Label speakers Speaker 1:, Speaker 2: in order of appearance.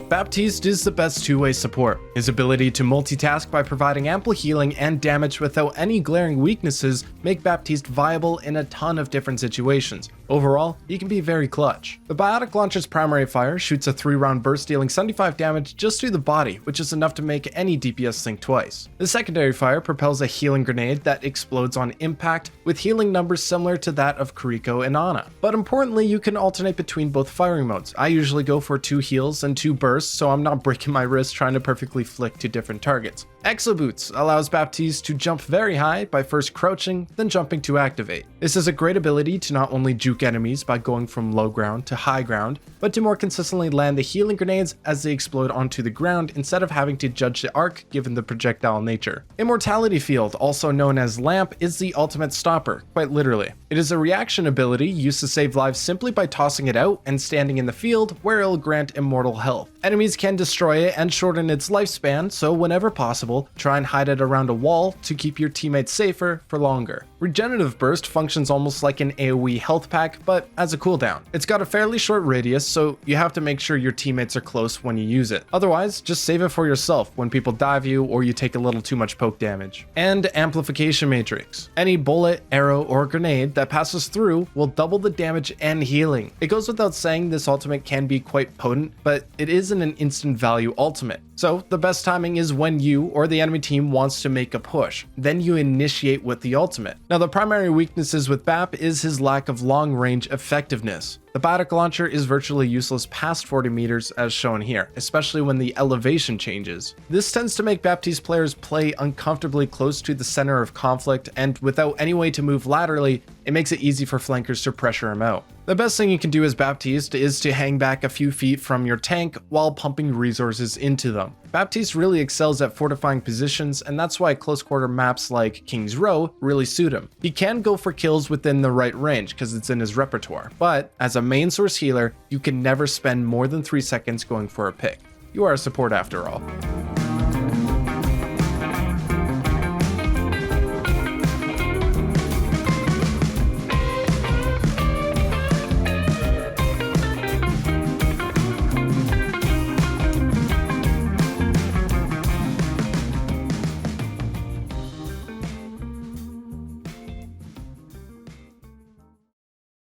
Speaker 1: Baptiste is the best two-way support. His ability to multitask by providing ample healing and damage without any glaring weaknesses make Baptiste viable in a ton of different situations. Overall, he can be very clutch. The Biotic Launcher's primary fire shoots a 3-round burst dealing 75 damage just through the body, which is enough to make any DPS think twice. The secondary fire propels a healing grenade that explodes on impact, with healing numbers similar to that of Kiriko and Ana. But importantly, you can alternate between both firing modes. I usually go for 2 heals and 2 bursts, so I'm not breaking my wrist trying to perfectly flick to different targets. Exo Boots allows Baptiste to jump very high by first crouching, then jumping to activate. This is a great ability to not only juke enemies by going from low ground to high ground, but to more consistently land the healing grenades as they explode onto the ground instead of having to judge the arc given the projectile nature. Immortality Field, also known as Lamp, is the ultimate stopper, quite literally. It is a reaction ability used to save lives simply by tossing it out and standing in the field where it will grant immortal health. Enemies can destroy it and shorten its lifespan, so whenever possible, try and hide it around a wall to keep your teammates safer for longer. Regenerative Burst functions almost like an AoE health pack, but as a cooldown. It's got a fairly short radius, so you have to make sure your teammates are close when you use it. Otherwise, just save it for yourself when people dive you or you take a little too much poke damage. And Amplification Matrix. Any bullet, arrow, or grenade that passes through will double the damage and healing. It goes without saying this ultimate can be quite potent, but it isn't an instant value ultimate. So the best timing is when you or the enemy team wants to make a push. Then you initiate with the ultimate. Now the primary weaknesses with Bap is his lack of long range effectiveness. The Biotic Launcher is virtually useless past 40 meters as shown here, especially when the elevation changes. This tends to make Baptiste players play uncomfortably close to the center of conflict, and without any way to move laterally, it makes it easy for flankers to pressure him out. The best thing you can do as Baptiste is to hang back a few feet from your tank while pumping resources into them. Baptiste really excels at fortifying positions, and that's why close quarter maps like King's Row really suit him. He can go for kills within the right range because it's in his repertoire, but as a main source healer, you can never spend more than 3 seconds going for a pick. You are a support after all.